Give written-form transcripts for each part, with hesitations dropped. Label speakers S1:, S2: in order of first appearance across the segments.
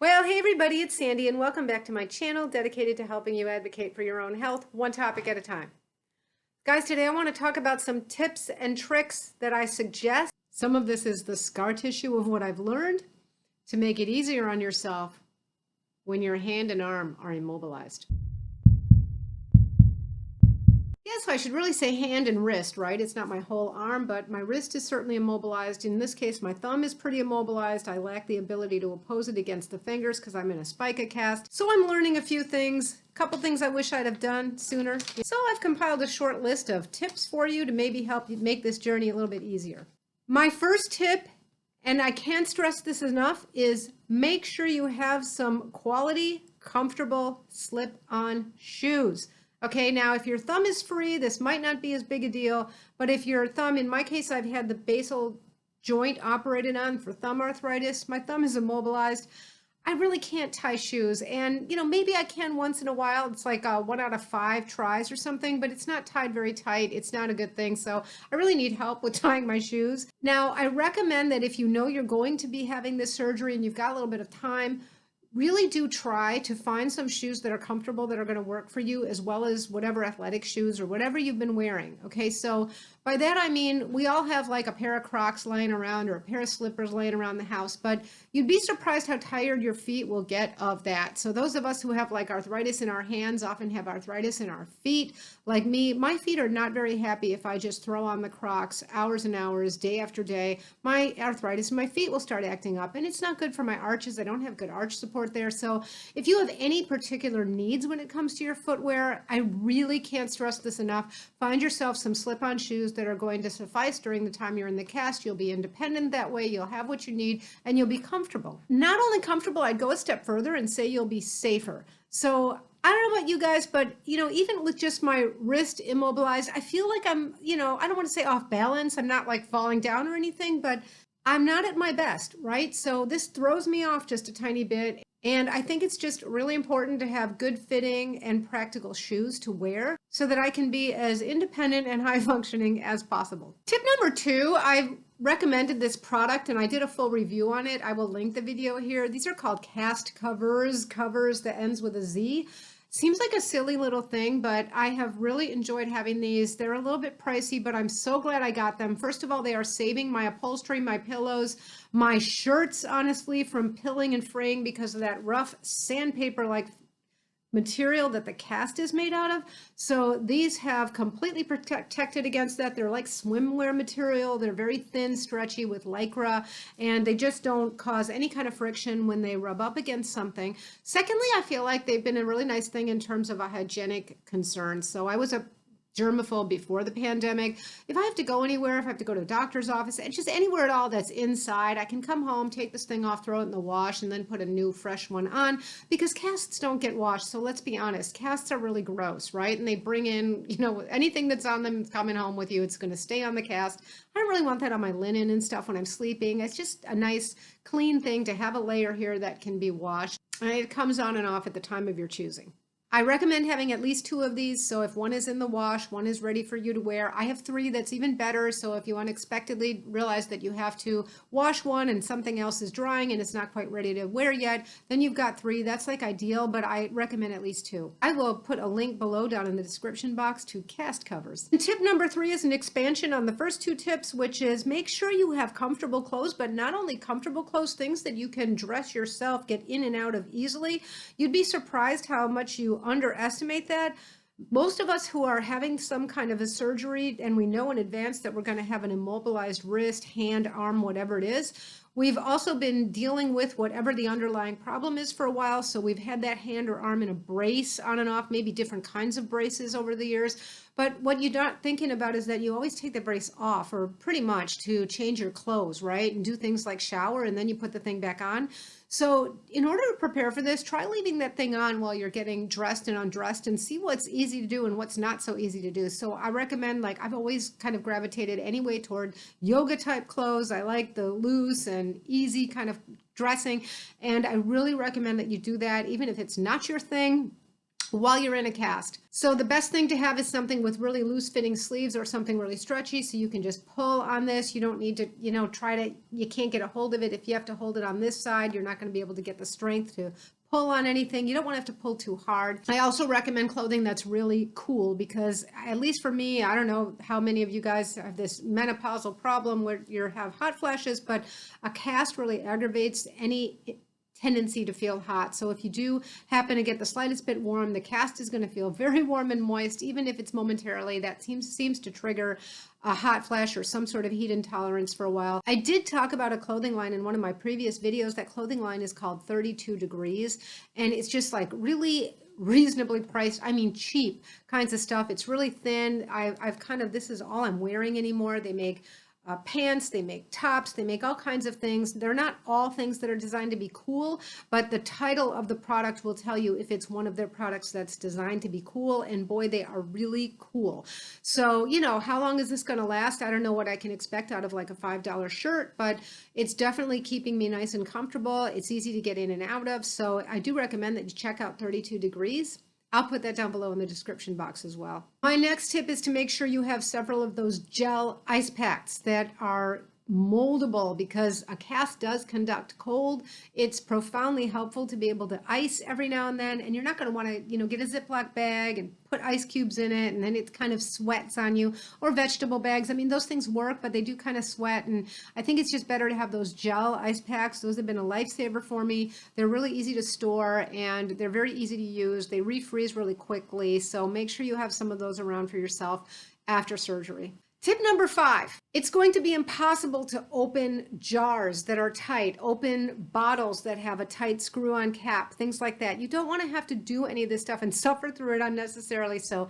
S1: Well, hey everybody, it's Sandy and welcome back to my channel dedicated to helping you advocate for your own health, one topic at a time. Guys, today I want to talk about some tips and tricks that I suggest. Some of this is the scar tissue of what I've learned to make it easier on yourself when your hand and arm are immobilized. Yes, I should really say hand and wrist, right? It's not my whole arm, but my wrist is certainly immobilized. In this case, my thumb is pretty immobilized. I lack the ability to oppose it against the fingers because I'm in a spica cast. So I'm learning a few things, a couple things I wish I'd have done sooner. So I've compiled a short list of tips for you to maybe help you make this journey a little bit easier. My first tip, and I can't stress this enough, is make sure you have some quality, comfortable slip-on shoes. Okay, now if your thumb is free, this might not be as big a deal, but if your thumb, in my case, I've had the basal joint operated on for thumb arthritis, my thumb is immobilized, I really can't tie shoes. And, maybe I can once in a while. It's like 1 out of 5 tries or something, but it's not tied very tight. It's not a good thing. So I really need help with tying my shoes. Now, I recommend that if you know you're going to be having this surgery and you've got a little bit of time, really do try to find some shoes that are comfortable, that are going to work for you, as well as whatever athletic shoes or whatever you've been wearing. Okay, so by that I mean we all have like a pair of Crocs laying around or a pair of slippers laying around the house, but you'd be surprised how tired your feet will get of that. So those of us who have like arthritis in our hands often have arthritis in our feet. Like me, my feet are not very happy if I just throw on the Crocs hours and hours, day after day. My arthritis in my feet will start acting up, and it's not good for my arches. I don't have good arch support there. So if you have any particular needs when it comes to your footwear, I really can't stress this enough. Find yourself some slip-on shoes that are going to suffice during the time you're in the cast. You'll be independent that way. You'll have what you need and you'll be comfortable. Not only comfortable, I'd go a step further and say you'll be safer. So I don't know about you guys, but even with just my wrist immobilized, I feel like I'm, I don't want to say off balance. I'm not like falling down or anything, but I'm not at my best, right? So this throws me off just a tiny bit. And I think it's just really important to have good fitting and practical shoes to wear so that I can be as independent and high functioning as possible. Tip number 2, I've recommended this product and I did a full review on it. I will link the video here. These are called cast covers that ends with a Z. Seems like a silly little thing, but I have really enjoyed having these. They're a little bit pricey, but I'm so glad I got them. First of all, they are saving my upholstery, my pillows, my shirts, honestly, from pilling and fraying because of that rough sandpaper-like material that the cast is made out of. So these have completely protected against that. They're like swimwear material. They're very thin, stretchy with Lycra, and they just don't cause any kind of friction when they rub up against something. Secondly, I feel like they've been a really nice thing in terms of a hygienic concern. So I was a germaphobe before the pandemic. If I have to go anywhere, if I have to go to a doctor's office, and just anywhere at all that's inside, I can come home, take this thing off, throw it in the wash, and then put a new fresh one on, because casts don't get washed. So let's be honest, casts are really gross, right? And they bring in, anything that's on them coming home with you, it's going to stay on the cast. I don't really want that on my linen and stuff when I'm sleeping. It's just a nice clean thing to have a layer here that can be washed. And it comes on and off at the time of your choosing. I recommend having at least 2 of these, so if one is in the wash, one is ready for you to wear. I have 3, that's even better, so if you unexpectedly realize that you have to wash one and something else is drying and it's not quite ready to wear yet, then you've got 3. That's like ideal, but I recommend at least 2. I will put a link below down in the description box to cast covers. And tip number 3 is an expansion on the first 2 tips, which is make sure you have comfortable clothes, but not only comfortable clothes, things that you can dress yourself, get in and out of easily. You'd be surprised how much you underestimate that. Most of us who are having some kind of a surgery and we know in advance that we're going to have an immobilized wrist, hand, arm, whatever it is, we've also been dealing with whatever the underlying problem is for a while. So we've had that hand or arm in a brace on and off, maybe different kinds of braces over the years. But what you're not thinking about is that you always take the brace off, or pretty much, to change your clothes, right? And do things like shower, and then you put the thing back on. So in order to prepare for this, try leaving that thing on while you're getting dressed and undressed and see what's easy to do and what's not so easy to do. So I recommend, I've always kind of gravitated anyway toward yoga type clothes. I like the loose and easy kind of dressing. And I really recommend that you do that, even if it's not your thing. while you're in a cast. So the best thing to have is something with really loose fitting sleeves or something really stretchy, so you can just pull on this. You don't need to, you can't get a hold of it. If you have to hold it on this side, you're not going to be able to get the strength to pull on anything. You don't want to have to pull too hard. I also recommend clothing that's really cool because, at least for me, I don't know how many of you guys have this menopausal problem where you have hot flashes, but a cast really aggravates any tendency to feel hot. So if you do happen to get the slightest bit warm, the cast is going to feel very warm and moist, even if it's momentarily. That seems to trigger a hot flash or some sort of heat intolerance for a while. I did talk about a clothing line in one of my previous videos. That clothing line is called 32 Degrees, and it's just like really reasonably priced, I mean cheap kinds of stuff. It's really thin. I've kind of, this is all I'm wearing anymore. They make pants, they make tops, they make all kinds of things. They're not all things that are designed to be cool, but the title of the product will tell you if it's one of their products that's designed to be cool, and boy, they are really cool. So, how long is this going to last? I don't know what I can expect out of like a $5 shirt, but it's definitely keeping me nice and comfortable. It's easy to get in and out of, so I do recommend that you check out 32 Degrees. I'll put that down below in the description box as well. My next tip is to make sure you have several of those gel ice packs that are moldable, because a cast does conduct cold. It's profoundly helpful to be able to ice every now and then, and you're not going to want to, get a Ziploc bag and put ice cubes in it and then it kind of sweats on you, or vegetable bags. I mean, those things work, but they do kind of sweat, and I think it's just better to have those gel ice packs. Those have been a lifesaver for me. They're really easy to store and they're very easy to use. They refreeze really quickly, so make sure you have some of those around for yourself after surgery. Tip number 5, it's going to be impossible to open jars that are tight, open bottles that have a tight screw-on cap, things like that. You don't want to have to do any of this stuff and suffer through it unnecessarily. So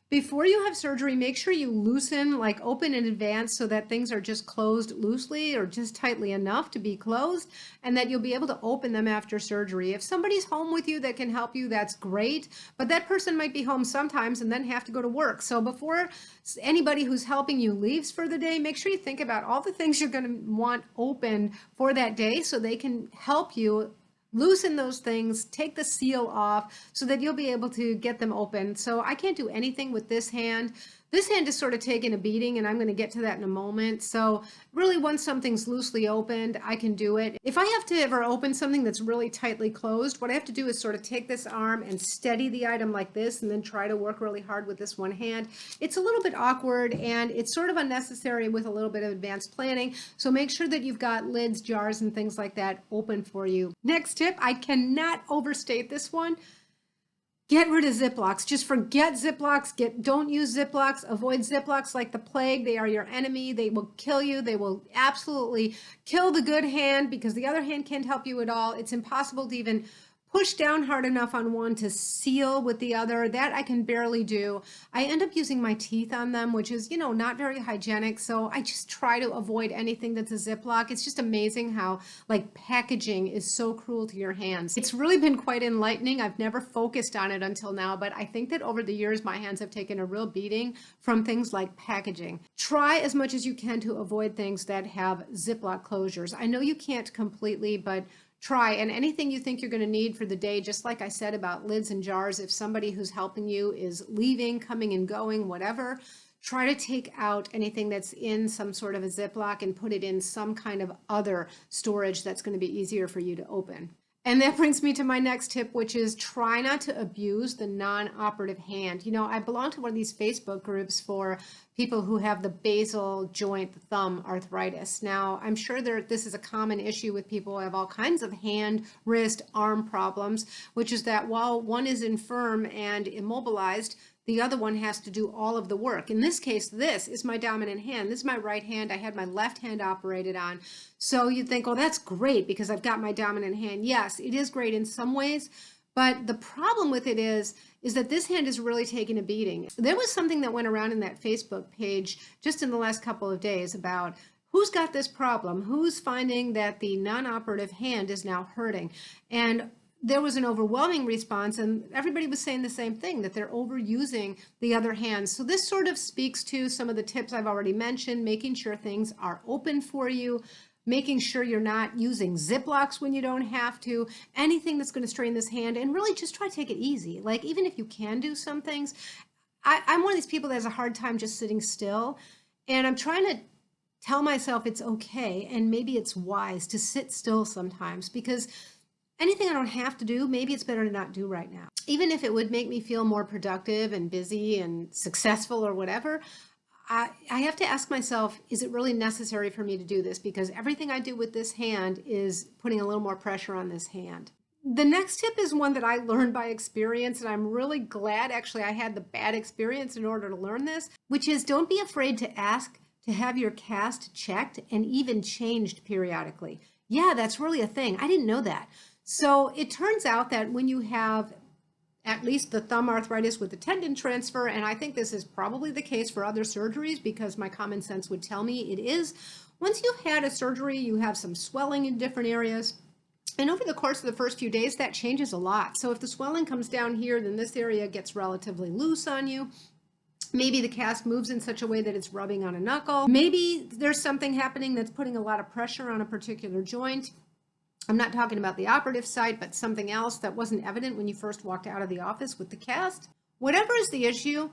S1: before you have surgery, make sure you loosen, like open in advance, so that things are just closed loosely or just tightly enough to be closed, and that you'll be able to open them after surgery. If somebody's home with you that can help you, that's great, but that person might be home sometimes and then have to go to work. So before anybody who's helping you leaves for the day, make sure you think about all the things you're going to want open for that day so they can help you loosen those things, take the seal off so that you'll be able to get them open. So I can't do anything with this hand. This hand is sort of taking a beating, and I'm going to get to that in a moment. So really, once something's loosely opened, I can do it. If I have to ever open something that's really tightly closed, what I have to do is sort of take this arm and steady the item like this, and then try to work really hard with this one hand. It's a little bit awkward, and it's sort of unnecessary with a little bit of advanced planning. So make sure that you've got lids, jars, and things like that open for you. Next tip, I cannot overstate this one. Get rid of Ziplocs. Just forget Ziplocs. Don't use Ziplocs. Avoid Ziplocs like the plague. They are your enemy. They will kill you. They will absolutely kill the good hand, because the other hand can't help you at all. It's impossible to even push down hard enough on one to seal with the other. That I can barely do. I end up using my teeth on them, which is, not very hygienic. So I just try to avoid anything that's a Ziploc. It's just amazing how packaging is so cruel to your hands. It's really been quite enlightening. I've never focused on it until now, but I think that over the years, my hands have taken a real beating from things like packaging. Try as much as you can to avoid things that have Ziploc closures. I know you can't completely, but try. And anything you think you're going to need for the day, just like I said about lids and jars, if somebody who's helping you is leaving, coming and going, whatever, try to take out anything that's in some sort of a Ziploc and put it in some kind of other storage that's going to be easier for you to open. And that brings me to my next tip, which is try not to abuse the non-operative hand. I belong to one of these Facebook groups for people who have the basal joint thumb arthritis. Now, I'm sure this is a common issue with people who have all kinds of hand, wrist, arm problems, which is that while one is infirm and immobilized, the other one has to do all of the work. In this case, this is my dominant hand. This is my right hand. I had my left hand operated on. So you'd think, oh, that's great because I've got my dominant hand. Yes, it is great in some ways, but the problem with it is that this hand is really taking a beating. There was something that went around in that Facebook page just in the last couple of days about who's got this problem, who's finding that the non-operative hand is now hurting. And there was an overwhelming response, and everybody was saying the same thing, that they're overusing the other hand. So this sort of speaks to some of the tips I've already mentioned, making sure things are open for you, making sure you're not using ziplocks when you don't have to, anything that's going to strain this hand, and really just try to take it easy. Like, even if you can do some things, I'm one of these people that has a hard time just sitting still, and I'm trying to tell myself it's okay and maybe it's wise to sit still sometimes, because anything I don't have to do, maybe it's better to not do right now. Even if it would make me feel more productive and busy and successful or whatever, I have to ask myself, is it really necessary for me to do this? Because everything I do with this hand is putting a little more pressure on this hand. The next tip is one that I learned by experience, and I'm really glad actually I had the bad experience in order to learn this, which is don't be afraid to ask to have your cast checked and even changed periodically. Yeah, that's really a thing. I didn't know that. So it turns out that when you have at least the thumb arthritis with the tendon transfer, and I think this is probably the case for other surgeries because my common sense would tell me it is, once you've had a surgery, you have some swelling in different areas. And over the course of the first few days, that changes a lot. So if the swelling comes down here, then this area gets relatively loose on you. Maybe the cast moves in such a way that it's rubbing on a knuckle. Maybe there's something happening that's putting a lot of pressure on a particular joint. I'm not talking about the operative site, but something else that wasn't evident when you first walked out of the office with the cast. Whatever is the issue,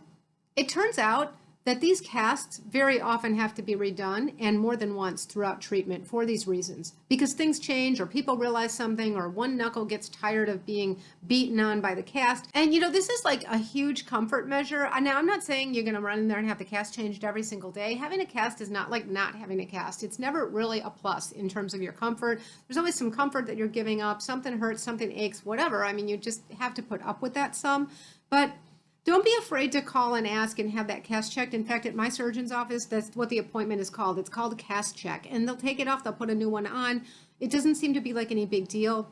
S1: it turns out that these casts very often have to be redone, and more than once throughout treatment, for these reasons. Because things change, or people realize something, or one knuckle gets tired of being beaten on by the cast. And this is like a huge comfort measure. Now, I'm not saying you're going to run in there and have the cast changed every single day. Having a cast is not like not having a cast. It's never really a plus in terms of your comfort. There's always some comfort that you're giving up. Something hurts, something aches, whatever. I mean, you just have to put up with that some. But don't be afraid to call and ask and have that cast checked. In fact, at my surgeon's office, that's what the appointment is called. It's called a cast check. And they'll take it off, they'll put a new one on. It doesn't seem to be like any big deal.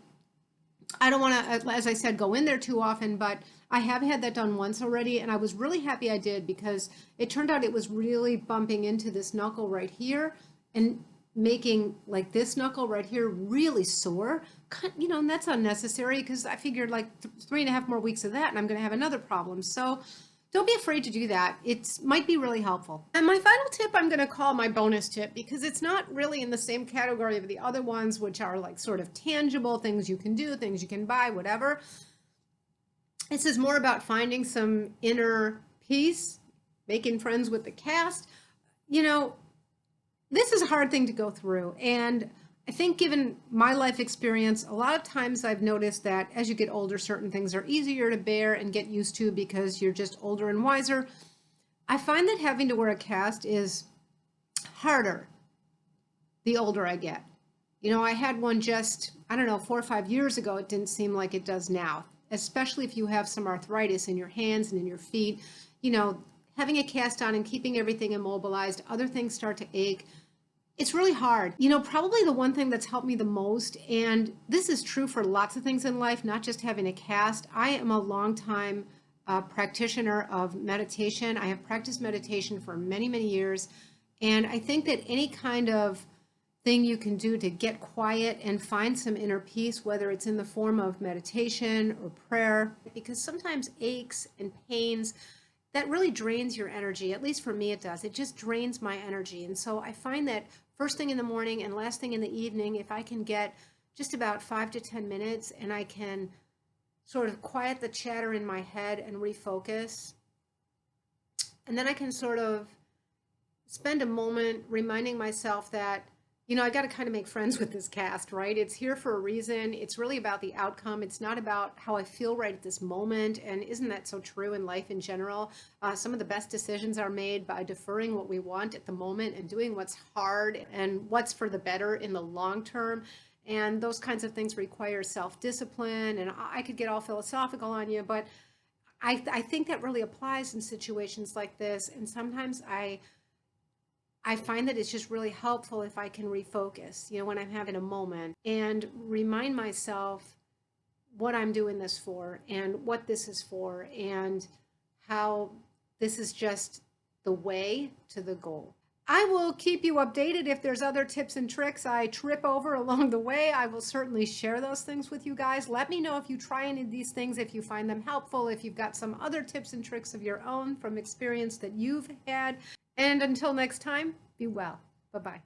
S1: I don't want to, as I said, go in there too often, but I have had that done once already, and I was really happy I did, because it turned out it was really bumping into this knuckle right here and making like this knuckle right here really sore, and that's unnecessary, because I figured like 3.5 more weeks of that and I'm going to have another problem. So don't be afraid to do that. It might be really helpful. And my final tip I'm going to call my bonus tip, because it's not really in the same category of the other ones, which are like sort of tangible things you can do, things you can buy, whatever. This is more about finding some inner peace, making friends with the cast. This is a hard thing to go through, and I think given my life experience, a lot of times I've noticed that as you get older, certain things are easier to bear and get used to because you're just older and wiser. I find that having to wear a cast is harder the older I get. I had one just, I don't know, 4 or 5 years ago. It didn't seem like it does now, especially if you have some arthritis in your hands and in your feet. Having a cast on and keeping everything immobilized, other things start to ache. It's really hard. Probably the one thing that's helped me the most, and this is true for lots of things in life, not just having a cast. I am a longtime practitioner of meditation. I have practiced meditation for many, many years. And I think that any kind of thing you can do to get quiet and find some inner peace, whether it's in the form of meditation or prayer, because sometimes aches and pains, that really drains your energy. At least for me, it does. It just drains my energy. And so I find that first thing in the morning and last thing in the evening, if I can get just about 5 to 10 minutes and I can sort of quiet the chatter in my head and refocus, and then I can sort of spend a moment reminding myself that I got to kind of make friends with this cast, right? It's here for a reason. It's really about the outcome. It's not about how I feel right at this moment. And isn't that so true in life in general? Some of the best decisions are made by deferring what we want at the moment and doing what's hard and what's for the better in the long term. And those kinds of things require self-discipline. And I could get all philosophical on you, but I think that really applies in situations like this. And sometimes I find that it's just really helpful if I can refocus, when I'm having a moment, and remind myself what I'm doing this for and what this is for and how this is just the way to the goal. I will keep you updated if there's other tips and tricks I trip over along the way. I will certainly share those things with you guys. Let me know if you try any of these things, if you find them helpful, if you've got some other tips and tricks of your own from experience that you've had. And until next time, be well. Bye-bye.